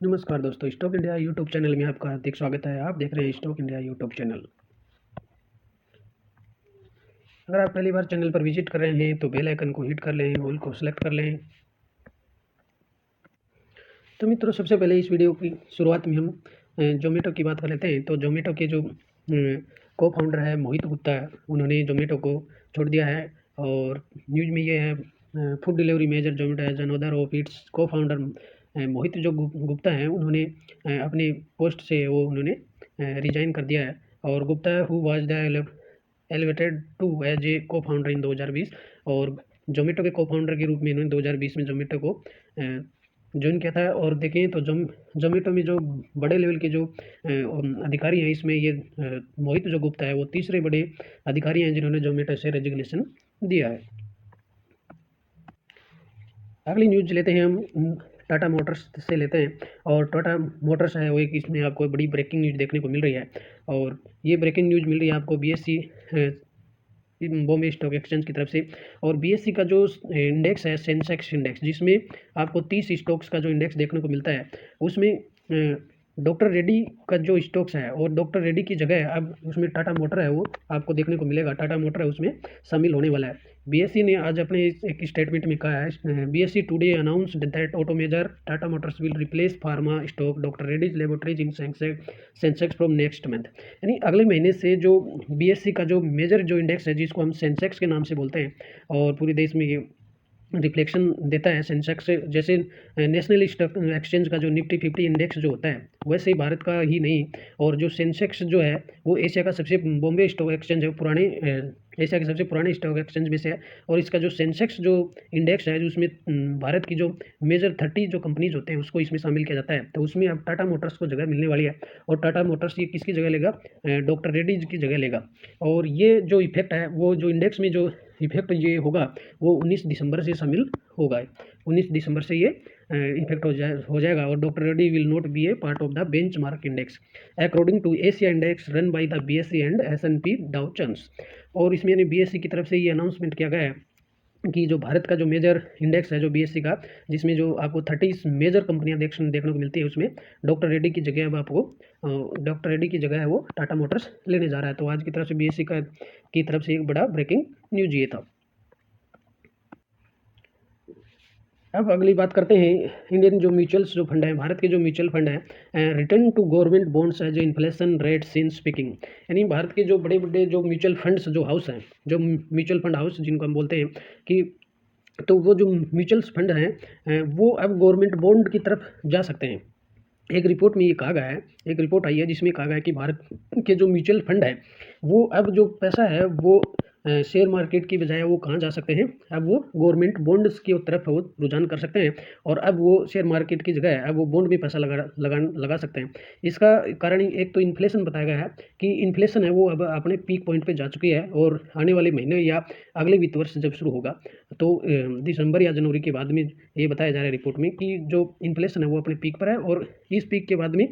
नमस्कार दोस्तों, stock India YouTube channel में आपका हार्दिक स्वागत है। आप देख रहे हैं स्टॉक इंडिया यूट्यूब चैनल। अगर आप पहली बार चैनल पर विजिट कर रहे हैं तो बेल आइकन को हिट कर लें, ऑल को सेलेक्ट कर लें। तो मित्रों, सबसे पहले इस वीडियो की शुरुआत में हम जोमेटो की बात कर लेते हैं। तो जोमेटो के जो को फाउंडर है मोहित गुप्ता, उन्होंने जोमेटो को छोड़ दिया है। और न्यूज़ में ये है, food delivery major Zomato as another of its cofounder Mohit जो गुप्ता हैं, उन्होंने अपने पोस्ट से वो उन्होंने रिजाइन कर दिया है। और Gupta who was the elevated to as a cofounder इन 2020, और जोमेटो के को फाउंडर के रूप में इन्होंने 2020 में जोमेटो को ज्वाइन किया था। और देखें तो जोमेटो में जो बड़े लेवल के जो अधिकारी हैं, इसमें ये मोहित जो गुप्ता है वो तीसरे बड़े अधिकारी हैं जिन्होंने जोमेटो से रेजिग्नेशन दिया है। अगली न्यूज लेते हैं हम टाटा मोटर्स से लेते हैं। और टाटा मोटर्स है वो एक, इसमें आपको बड़ी ब्रेकिंग न्यूज देखने को मिल रही है। और ये ब्रेकिंग न्यूज मिल रही है आपको बीएससी बॉम्बे स्टॉक एक्सचेंज की तरफ से। और बीएससी का जो इंडेक्स है सेंसेक्स इंडेक्स, जिसमें आपको 30 स्टॉक्स का जो इंडेक्स देखने को मिलता है, उसमें डॉक्टर रेड्डी का जो स्टॉक्स है, और डॉक्टर रेड्डी की जगह अब उसमें टाटा मोटर है वो आपको देखने को मिलेगा। टाटा मोटर है उसमें शामिल होने वाला है। बीएससी ने आज अपने एक स्टेटमेंट में कहा है, BSE today announced that auto major Tata Motors will replace pharma stock doctor Reddy's laboratories in Sensex from next month. यानी अगले महीने से जो बीएससी का जो मेजर जो इंडेक्स है, जिसको हम सेंसेक्स के नाम से बोलते हैं, और पूरे देश में ये रिफ्लेक्शन देता है सेंसेक्स से। जैसे नेशनल स्टॉक एक्सचेंज का जो निफ्टी 50 इंडेक्स जो होता है, वैसे ही भारत का ही नहीं, और जो सेंसेक्स जो है वो एशिया का सबसे, बॉम्बे स्टॉक एक्सचेंज है पुराने एशिया के सबसे पुराने स्टॉक एक्सचेंज में से है। और इसका जो सेंसेक्स जो इंडेक्स है, जो उसमें भारत की जो मेजर 30 जो कंपनीज होते हैं उसको इसमें शामिल किया जाता है। तो उसमें अब टाटा मोटर्स को जगह मिलने वाली है। और टाटा मोटर्स ये किसकी जगह लेगा? डॉक्टर रेड्डीज की जगह लेगा। और ये जो इफेक्ट है, वो जो इंडेक्स में जो इफेक्ट ये होगा वो 19 दिसंबर से शामिल होगा। 19 दिसंबर से ये इफेक्ट हो जाएगा। और doctor Reddy will not be a part of the benchmark index according to Asia index run by the BSE and S&P Dow Jones. और इसमें यानी बीएससी की तरफ से ये अनाउंसमेंट किया गया है कि जो भारत का जो मेजर इंडेक्स है जो बीएससी का, जिसमें जो आपको 30 मेजर कंपनियां देखने को मिलती है, उसमें डॉक्टर रेड्डी की जगह अब आपको डॉक्टर रेड्डी की जगह है वो टाटा मोटर्स लेने जा रहा है। तो आज की तरफ से बीएससी का की तरफ से एक बड़ा ब्रेकिंग न्यूज ये था। अब अगली बात करते हैं इंडियन जो म्यूचुअल्स जो फंड है, भारत के जो म्यूचुअल फंड है, रिटर्न टू गवर्नमेंट बॉन्ड्स है जो इन्फ्लेशन रेट सिंस स्पीकिंग। यानी भारत के जो बड़े बड़े जो म्यूचुअल फंड्स जो हाउस हैं, जो म्यूचुअल फंड हाउस जिनको हम बोलते हैं, कि तो वो जो म्यूचुअल फंड हैं वो अब गवर्नमेंट बॉन्ड की तरफ जा सकते हैं। एक रिपोर्ट में ये कहा गया है, एक रिपोर्ट आई है जिसमें कहा गया है कि भारत के जो म्यूचुअल फंड है वो अब जो पैसा है वो शेयर मार्केट की बजाय वो कहाँ जा सकते हैं, अब वो गवर्नमेंट बॉन्ड्स की तरफ वो रुझान कर सकते हैं। और अब वो शेयर मार्केट की जगह अब वो बॉन्ड में पैसा लगा सकते हैं। इसका कारण एक तो इन्फ्लेशन बताया गया है कि इन्फ्लेशन है वो अब अपने पीक पॉइंट पे जा चुकी है। और आने वाले महीने या अगले वित्त वर्ष जब शुरू होगा तो दिसंबर या जनवरी के बाद में ये बताया जा रहा है रिपोर्ट में कि जो इन्फ्लेशन है वो अपने पीक पर है। और इस पीक के बाद में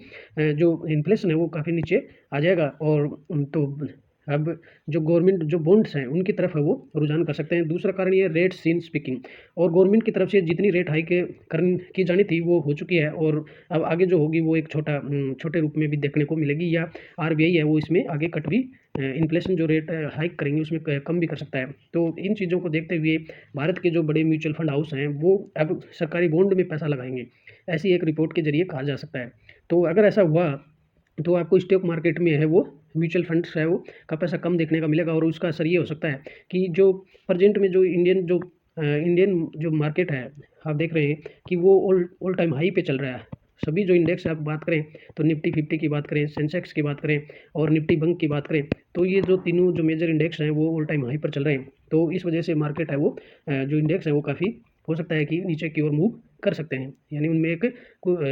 जो इन्फ्लेशन है वो काफ़ी नीचे आ जाएगा। और तो अब जो गवर्नमेंट जो बॉन्ड्स हैं उनकी तरफ है वो रुझान कर सकते हैं। दूसरा कारण ये रेट सीन स्पीकिंग, और गवर्नमेंट की तरफ से जितनी रेट हाइक की जानी थी वो हो चुकी है। और अब आगे जो होगी वो एक छोटे रूप में भी देखने को मिलेगी, या आरबीआई है वो इसमें आगे कट भी इन्फ्लेशन जो रेट हाइक करेंगे उसमें कम भी कर सकता है। तो इन चीज़ों को देखते हुए भारत के जो बड़े म्यूचुअल फंड हाउस हैं वो अब सरकारी बॉन्ड में पैसा लगाएंगे, ऐसी एक रिपोर्ट के जरिए कहा जा सकता है। तो अगर ऐसा हुआ तो आपको स्टॉक मार्केट में है वो म्यूचुअल फंड्स है वो का पैसा कम देखने का मिलेगा। और उसका असर ये हो सकता है कि जो प्रेजेंट में जो इंडियन जो मार्केट है, आप देख रहे हैं कि वो ऑल टाइम हाई पे चल रहा है। सभी जो इंडेक्स आप बात करें तो निफ्टी 50 की बात करें, सेंसेक्स की बात करें, और निफ्टी बैंक की बात करें, तो ये जो तीनों जो मेजर इंडेक्स हैं वो ऑल टाइम हाई पर चल रहे हैं। तो इस वजह से मार्केट है वो जो इंडेक्स है वो काफ़ी हो सकता है कि नीचे की ओर मूव कर सकते हैं। यानी उनमें एक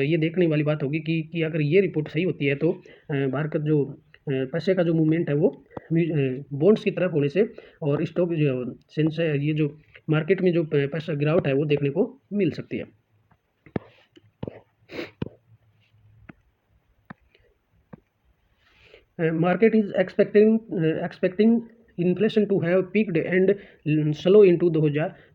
ये देखने वाली बात होगी कि अगर ये रिपोर्ट सही होती है तो भारत का जो पैसे का जो मूवमेंट है वो बॉन्ड्स की तरफ होने से, और स्टॉक जो सेंस है, ये जो मार्केट में जो पैसा गिरावट है वो देखने को मिल सकती है। Market is expecting inflation to have peaked and slow into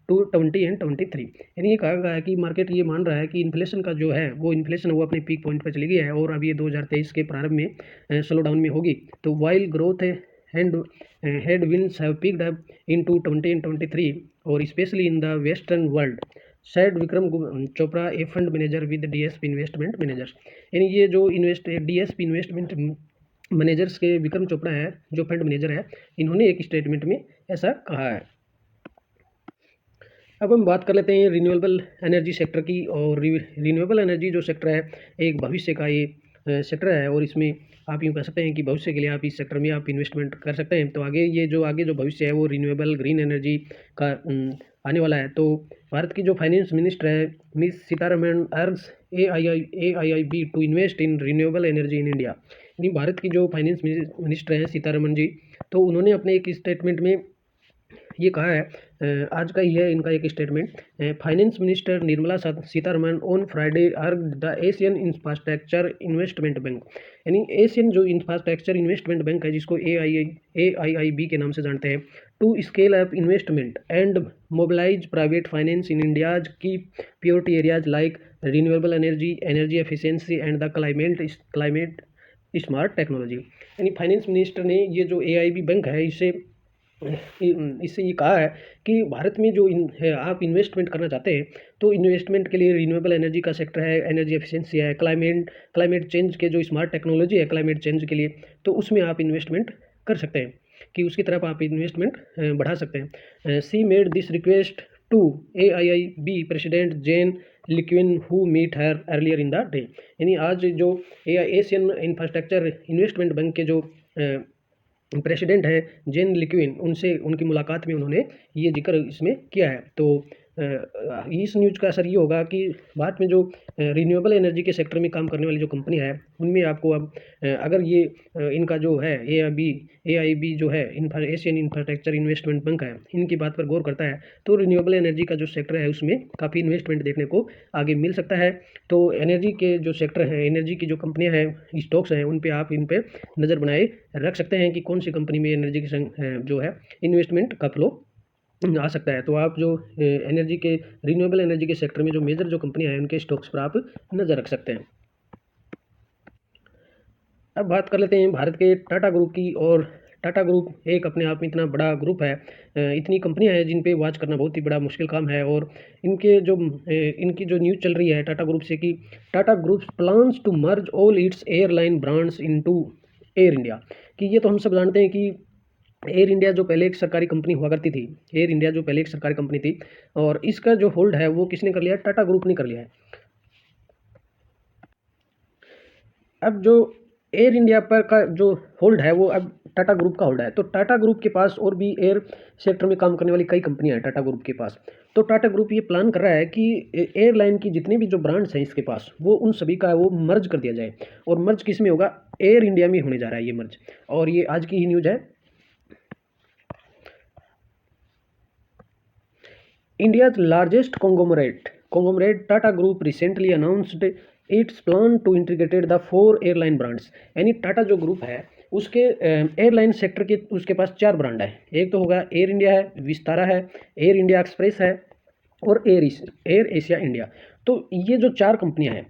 to 20 and 23। यानी ये कहा गया है कि मार्केट ये मान रहा है कि इन्फ्लेशन का जो है वो इन्फ्लेशन वो अपने पीक पॉइंट पर चली गई है और अब ये 2023 के प्रारंभ में स्लो डाउन में होगी। तो while growth and headwinds have picked up into 20 and 23 और specially in the western world, sad Vikram Chopra A fund manager with DSP investment managers. यानी ये जो डीएसपी इन्वेस्टमेंट मैनेजर्स के विक्रम चोपड़ा है जो फंड मैनेजर है, इन्होंने एक स्टेटमेंट में ऐसा कहा है। अब हम बात कर लेते हैं रिन्यूएबल एनर्जी सेक्टर की। और रिन्यूएबल एनर्जी जो सेक्टर है एक भविष्य का ये सेक्टर है और इसमें आप यूँ कह सकते हैं कि भविष्य के लिए आप इस सेक्टर में आप इन्वेस्टमेंट कर सकते हैं। तो आगे जो भविष्य है वो रिन्यूएबल ग्रीन एनर्जी का आने वाला है। तो भारत की जो फाइनेंस मिनिस्टर है Miss Sitharaman urges AIIB to invest in renewable energy in India. यानी भारत की जो फाइनेंस मिनिस्टर हैं सीतारमण जी, तो उन्होंने अपने एक स्टेटमेंट में ये कहा है, आज का ही है इनका एक statement. Finance minister Nirmala Sitharaman on Friday urge the Asian infrastructure investment bank. यानी एशियन जो इंफ्रास्ट्रक्चर इन्वेस्टमेंट बैंक है जिसको AIIB के नाम से जानते हैं, to scale up investment and mobilize private finance in India's key priority areas like renewable energy, energy efficiency and the climate smart technology. यानी फाइनेंस मिनिस्टर ने ये जो AIB बैंक है इससे ये कहा है कि भारत में जो आप इन्वेस्टमेंट करना चाहते हैं तो इन्वेस्टमेंट के लिए रिन्यूएबल एनर्जी का सेक्टर है, एनर्जी एफिशिएंसी है, क्लाइमेट चेंज के जो स्मार्ट टेक्नोलॉजी है क्लाइमेट चेंज के लिए, तो उसमें आप इन्वेस्टमेंट कर सकते हैं कि उसकी तरफ आप इन्वेस्टमेंट बढ़ा सकते हैं। She made this request to AIIB president Jin Liqun who met her earlier in the day. यानी आज जो एशियन इंफ्रास्ट्रक्चर इन्वेस्टमेंट बैंक के जो प्रेसिडेंट है जेन लिक्विन, उनसे उनकी मुलाकात में उन्होंने ये जिक्र इसमें किया है। तो इस न्यूज़ का असर ये होगा कि भारत में जो रिन्यूएबल एनर्जी के सेक्टर में काम करने वाली जो कंपनियां है उनमें आपको अब अगर ये इनका जो है AIB जो है एशियन इंफ्रास्ट्रक्चर इन्वेस्टमेंट बैंक है, इनकी बात पर गौर करता है तो रिन्यूएबल एनर्जी का जो सेक्टर है उसमें काफ़ी इन्वेस्टमेंट देखने को आगे मिल सकता है। तो एनर्जी के जो सेक्टर हैं, एनर्जी की जो कंपनियां हैं, स्टॉक्स हैं, उन पे आप इन पे नज़र बनाए रख सकते हैं कि कौन सी कंपनी में एनर्जी की जो है इन्वेस्टमेंट का फ्लो आ सकता है। तो आप जो एनर्जी के रिन्यूएबल एनर्जी के सेक्टर में जो मेजर जो कंपनियां हैं उनके स्टॉक्स पर आप नज़र रख सकते हैं। अब बात कर लेते हैं भारत के टाटा ग्रुप की। और टाटा ग्रुप एक अपने आप में इतना बड़ा ग्रुप है, इतनी कंपनियां हैं जिन पे वॉच करना बहुत ही बड़ा मुश्किल काम है। और इनकी जो न्यूज़ चल रही है टाटा ग्रुप से कि Tata group plans to merge all its airline brands into Air India. कि ये तो हम सब जानते हैं कि एयर इंडिया जो पहले एक सरकारी कंपनी हुआ करती थी, एयर इंडिया जो पहले एक सरकारी कंपनी थी, और इसका जो होल्ड है वो किसने कर लिया है? टाटा ग्रुप ने कर लिया है। अब जो एयर इंडिया पर का जो होल्ड है वो अब टाटा ग्रुप का होल्ड है। तो टाटा ग्रुप के पास और भी एयर सेक्टर में काम करने वाली कई कंपनियां हैं टाटा ग्रुप के पास। तो टाटा ग्रुप ये प्लान कर रहा है कि एयरलाइन की जितने भी जो ब्रांड्स हैं इसके पास वो उन सभी का वो मर्ज कर दिया जाए। और मर्ज किस में होगा? एयर इंडिया में होने जा रहा है ये मर्ज। और ये आज की ही न्यूज़ है। India's largest conglomerate Tata Group recently announced its plan to integrate the 4 airline brands। यानी टाटा जो ग्रुप है उसके एयरलाइन सेक्टर के उसके पास 4 ब्रांड है। एक तो होगा एयर इंडिया है, विस्तारा है, एयर इंडिया एक्सप्रेस है और एयर एशिया इंडिया। तो ये जो 4 कंपनियां हैं,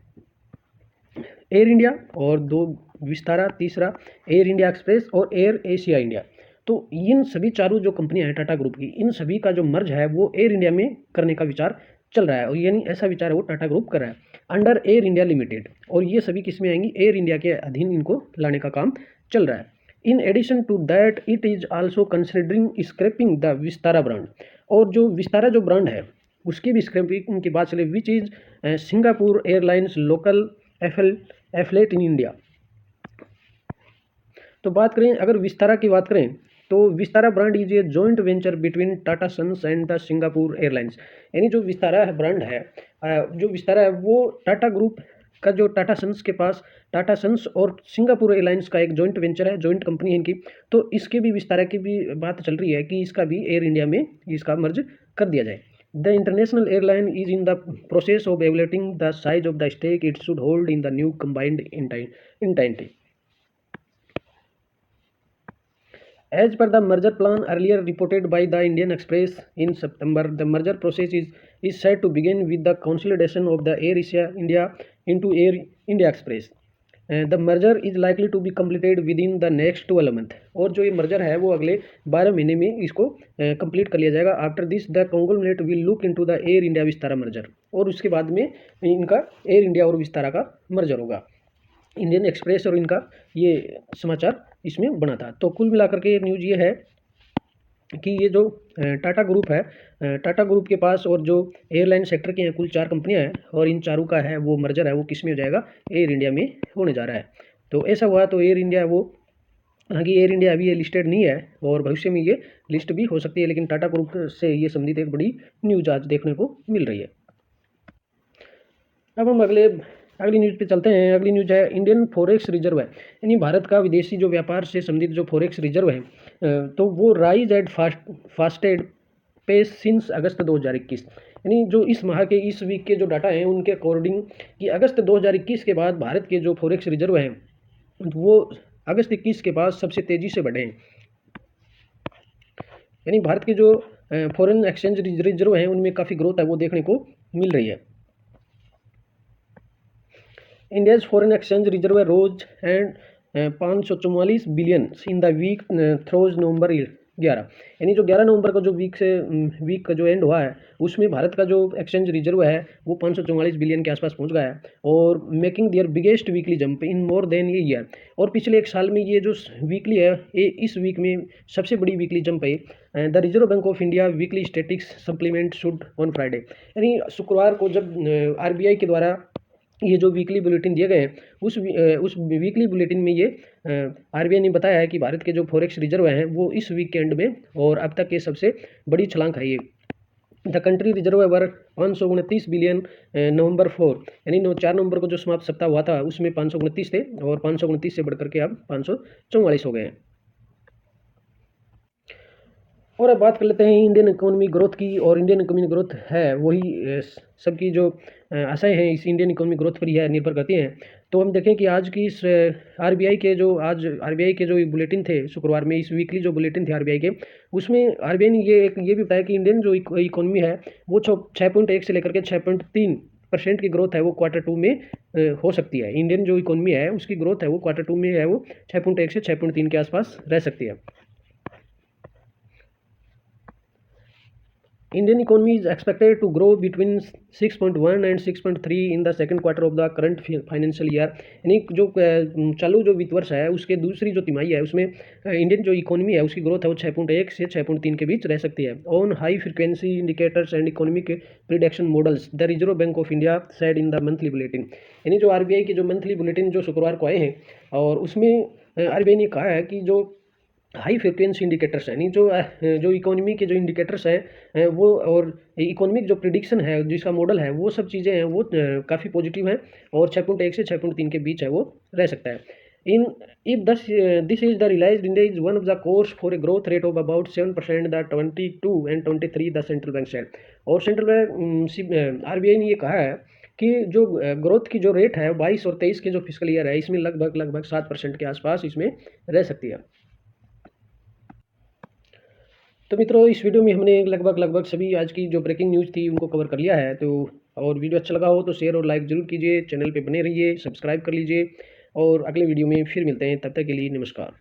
एयर इंडिया और 2 विस्तारा, तीसरा एयर इंडिया एक्सप्रेस और एयर एशिया इंडिया, तो इन सभी चारों जो कंपनियां हैं टाटा ग्रुप की, इन सभी का जो मर्ज है वो एयर इंडिया में करने का विचार चल रहा है। और यानी ऐसा विचार है वो टाटा ग्रुप कर रहा है अंडर एयर इंडिया लिमिटेड। और ये सभी किस में आएंगी? एयर इंडिया के अधीन इनको लाने का काम चल रहा है। In addition to that it is also considering scrapping the Vistara brand. और जो विस्तारा जो ब्रांड है उसकी भी स्क्रैपिंग की बात चले, which is Singapore Airlines local affiliate in India. तो बात करें अगर विस्तारा की बात करें तो Vistara brand is a joint venture between Tata Sons and the Singapore Airlines. यानी जो विस्तारा ब्रांड है, जो विस्तारा है वो टाटा ग्रुप का जो टाटा सन्स के पास, टाटा सन्स और सिंगापुर एयरलाइंस का एक जॉइंट वेंचर है, जॉइंट कंपनी है इनकी। तो इसके भी विस्तारा की भी बात चल रही है कि इसका भी एयर इंडिया में इसका मर्ज कर दिया जाए। The international airline is in the process of evaluating the size of the stake it should hold in the new combined entity. As per the merger plan earlier reported by the Indian Express in September, the merger process is set to begin with the consolidation of the Air Asia India into Air India Express. The merger is likely to be completed within the next 12 month. और जो ये merger है वो अगले 12 महीने में इसको complete कर लिया जाएगा. After this the conglomerate will look into the air India Vistara merger. और उसके बाद में इनका एयर इंडिया और विस्तारा का मर्जर होगा. इंडियन एक्सप्रेस और इनका ये समाचार इसमें बना था. तो कुल मिलाकर के न्यूज़ ये है कि ये जो टाटा ग्रुप है, टाटा ग्रुप के पास और जो एयरलाइन सेक्टर के हैं कुल 4 कंपनियां हैं और इन चारों का है वो मर्जर है वो किस में हो जाएगा, एयर इंडिया में होने जा रहा है. तो ऐसा हुआ तो एयर इंडिया वो, हालांकि एयर इंडिया अभी ये लिस्टेड नहीं है और भविष्य में ये लिस्ट भी हो सकती है, लेकिन टाटा ग्रुप से ये संबंधित एक बड़ी न्यूज आज देखने को मिल रही है. अब हम अगली न्यूज़ पे चलते हैं. अगली न्यूज़ है इंडियन फॉरेक्स रिजर्व है, यानी भारत का विदेशी जो व्यापार से संबंधित जो फॉरेक्स रिजर्व है तो वो rise at fastest pace since August 2021. यानी जो इस माह के इस वीक के जो डाटा हैं उनके अकॉर्डिंग कि अगस्त 2021 के बाद भारत के जो फॉरेक्स रिजर्व हैं वो अगस्त 21 के बाद सबसे तेज़ी से बढ़े हैं. यानी भारत के जो फॉरेन एक्सचेंज रिजर्व हैं उनमें काफ़ी ग्रोथ है वो देखने को मिल रही है. India's foreign exchange reserve rose and 544 billion in the week through November 11. यानी जो 11 नवंबर का जो वीक का जो एंड हुआ है उसमें भारत का जो एक्सचेंज रिजर्व है वो 544 बिलियन के आसपास पहुंच गया है और making their biggest weekly jump in more than ये ईयर. और पिछले एक साल में ये जो वीकली है ये इस वीक में सबसे बड़ी वीकली जंप है. The reserve bank of India weekly statics supplement should on Friday. यानी शुक्रवार को जब RBI के द्वारा ये जो वीकली बुलेटिन दिए गए हैं उस वीकली बुलेटिन में ये RBI ने बताया है कि भारत के जो फॉरेक्स रिजर्व हैं वो इस वीकेंड में और अब तक के सबसे बड़ी छलांग है ये. The country reserve were 529 billion November 4. यानी 4 नवंबर को जो समाप्त सप्ताह हुआ था उसमें 529 थे और 529 से बढ़कर के अब 544 हो गए हैं. और अब बात कर लेते हैं इंडियन इकोनॉमी ग्रोथ की. और इंडियन इकोनॉमी ग्रोथ है वही सबकी जो आशाएं हैं इस इंडियन इकोनॉमी ग्रोथ पर ही है, निर्भर करती हैं. तो हम देखें कि आज की इस RBI के जो बुलेटिन थे शुक्रवार में, इस वीकली जो बुलेटिन थे RBI के, उसमें RBI ने ये भी बताया कि इंडियन जो इकोनॉमी है वो 6.1 से लेकर के 6.3% की ग्रोथ है वो Q2 में हो सकती है. इंडियन जो इकोनॉमी है उसकी ग्रोथ है वो Q2 में है वो 6.1 से 6.3 के आसपास रह सकती है. Indian economy is expected to grow between 6.1 and 6.3 in the second quarter of the current financial year. यानी जो चालू जो वित्त वर्ष है उसके दूसरी जो तिमाही है उसमें इंडियन जो इकोनॉमी है उसकी ग्रोथ है वो 6.1 से 6.3 के बीच रह सकती है. On high frequency indicators and economic prediction models the reserve bank of India said in the monthly bulletin. यानी जो RBI के जो मंथली बुलेटिन जो शुक्रवार को आए हैं और उसमें RBI ने कहा है कि जो हाई फ्रिक्वेंसी इंडिकेटर्स हैं, यानी जो इकोनॉमी के जो इंडिकेटर्स हैं वो और इकोनॉमिक जो प्रिडिक्शन है जिसका मॉडल है वो सब चीज़ें हैं वो काफ़ी पॉजिटिव हैं और 6.1 से 6.3 के बीच है वो रह सकता है. This is the realised India is one of the course for a growth rate of about 7% the 22 and 23 the central bank said. और सेंट्रल बैंक RBI ने ये कहा है कि जो ग्रोथ की जो रेट है 22 और 23 के जो फिस्कल ईयर है इसमें लगभग 7% के आसपास इसमें रह सकती है. तो मित्रों इस वीडियो में हमने लगभग सभी आज की जो ब्रेकिंग न्यूज़ थी उनको कवर कर लिया है. तो और वीडियो अच्छा लगा हो तो शेयर और लाइक ज़रूर कीजिए, चैनल पे बने रहिए, सब्सक्राइब कर लीजिए और अगले वीडियो में फिर मिलते हैं. तब तक के लिए नमस्कार.